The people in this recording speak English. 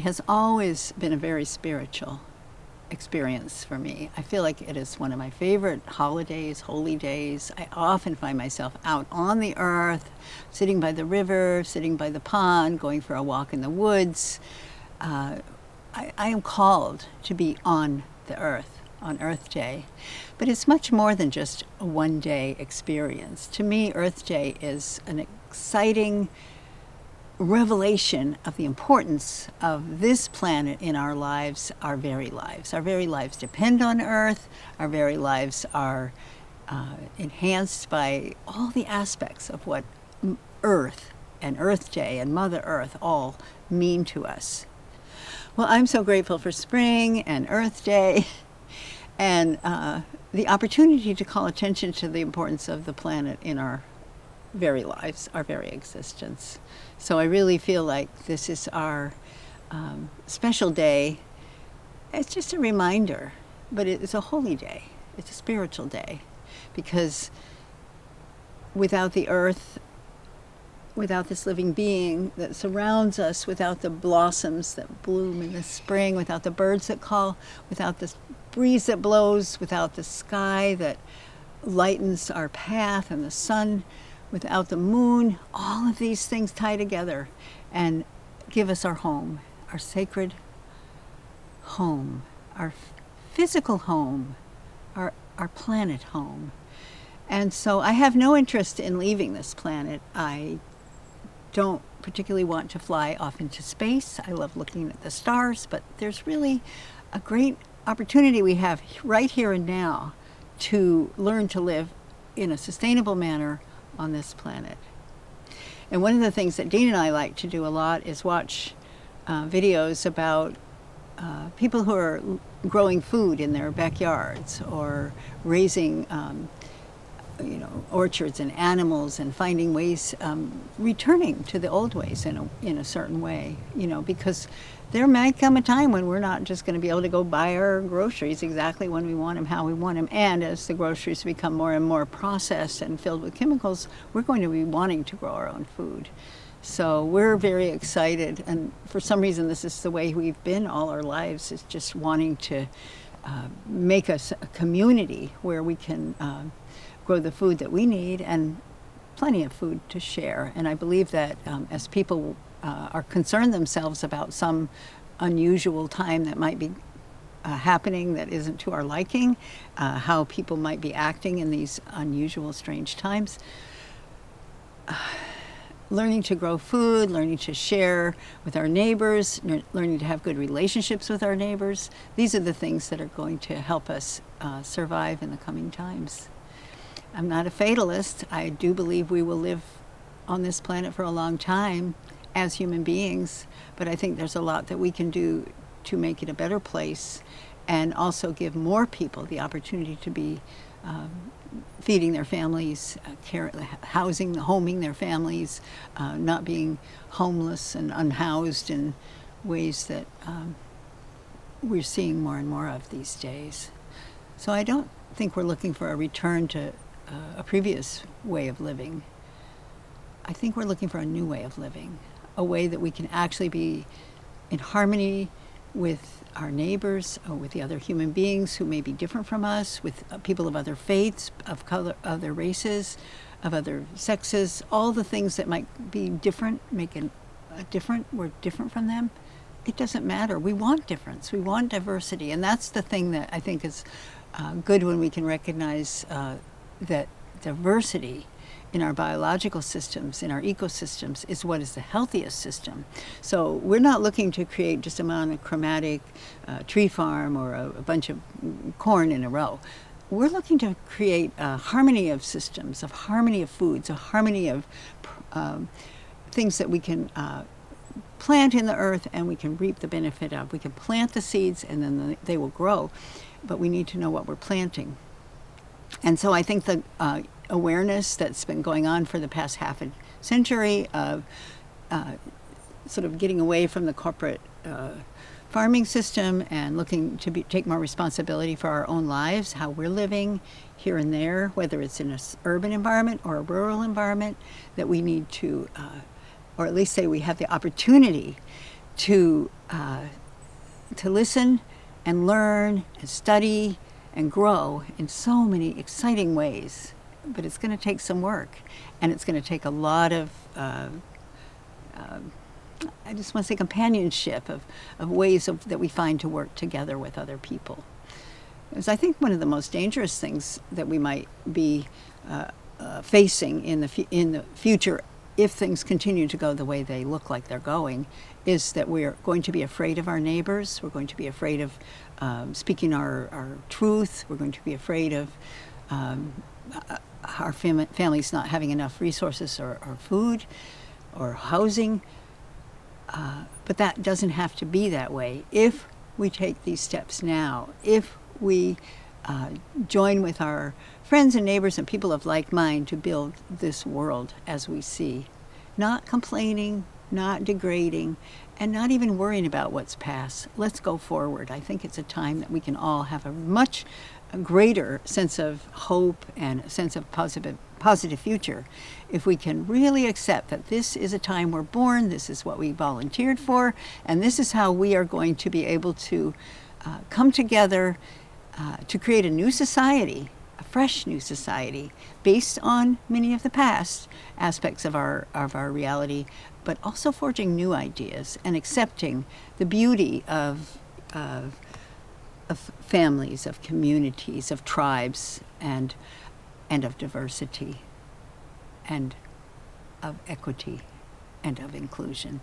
has always been a very spiritual experience for me. I feel like it is one of my favorite holidays, holy days. I often find myself out on the earth, sitting by the river, sitting by the pond, going for a walk in the woods. I am called to be on the earth, on Earth Day. But it's much more than just a one-day experience. To me, Earth Day is an exciting revelation of the importance of this planet in our lives, our very lives. Our very lives depend on Earth. Our very lives are enhanced by all the aspects of what Earth and Earth Day and Mother Earth all mean to us. Well, I'm so grateful for spring and Earth Day and the opportunity to call attention to the importance of the planet in our very lives, our very existence. So I really feel like this is our special day. It's just a reminder, but it's a holy day. It's a spiritual day, because without the earth, without this living being that surrounds us, without the blossoms that bloom in the spring, without the birds that call, without the breeze that blows, without the sky that lightens our path and the sun, without the moon, all of these things tie together and give us our home, our sacred home, our physical home, our planet home. And so I have no interest in leaving this planet. I don't particularly want to fly off into space. I love looking at the stars, but there's really a great opportunity we have right here and now to learn to live in a sustainable manner on this planet. And one of the things that Dean and I like to do a lot is watch videos about people who are growing food in their backyards or raising orchards and animals and finding ways, returning to the old ways in a certain way, because there might come a time when we're not just going to be able to go buy our groceries exactly when we want them, how we want them. And as the groceries become more and more processed and filled with chemicals, we're going to be wanting to grow our own food. So we're very excited. And for some reason, this is the way we've been all our lives, is just wanting to make us a community where we can grow the food that we need and plenty of food to share. And I believe that as people are concerned themselves about some unusual time that might be happening that isn't to our liking, how people might be acting in these unusual, strange times, learning to grow food, learning to share with our neighbors, learning to have good relationships with our neighbors, these are the things that are going to help us survive in the coming times. I'm not a fatalist. I do believe we will live on this planet for a long time as human beings, but I think there's a lot that we can do to make it a better place and also give more people the opportunity to be feeding their families, housing, homing their families, not being homeless and unhoused in ways that we're seeing more and more of these days. So I don't think we're looking for a return to a previous way of living. I think we're looking for a new way of living, a way that we can actually be in harmony with our neighbors, or with the other human beings who may be different from us, with people of other faiths, of color, other races, of other sexes, all the things that might be different, make it different, we're different from them. It doesn't matter. We want difference. We want diversity. And that's the thing that I think is good when we can recognize that diversity in our biological systems, in our ecosystems, is what is the healthiest system. So we're not looking to create just a monochromatic tree farm or a bunch of corn in a row. We're looking to create a harmony of systems, a harmony of foods, a harmony of things that we can plant in the earth and we can reap the benefit of. We can plant the seeds and then they will grow, but we need to know what we're planting. And so I think the awareness that's been going on for the past half a century of sort of getting away from the corporate farming system and looking to take more responsibility for our own lives, how we're living here and there, whether it's in an urban environment or a rural environment, that we need to, or at least say we have the opportunity to listen and learn and study and grow in so many exciting ways. But it's going to take some work, and it's going to take a lot of, I just want to say, companionship of ways that we find to work together with other people. Because I think one of the most dangerous things that we might be facing in the future, if things continue to go the way they look like they're going, is that we're going to be afraid of our neighbors. We're going to be afraid of speaking our truth. We're going to be afraid of our families not having enough resources or food or housing. But that doesn't have to be that way if we take these steps now, if we join with our friends and neighbors and people of like mind to build this world as we see, not complaining, not degrading, and not even worrying about what's past. Let's go forward. I think it's a time that we can all have a much greater sense of hope and a sense of positive future if we can really accept that this is a time we're born, this is what we volunteered for, and this is how we are going to be able to come together to create a new society, a fresh new society based on many of the past aspects of our reality, but also forging new ideas and accepting the beauty of families, of communities, of tribes, and of diversity, and of equity, and of inclusion.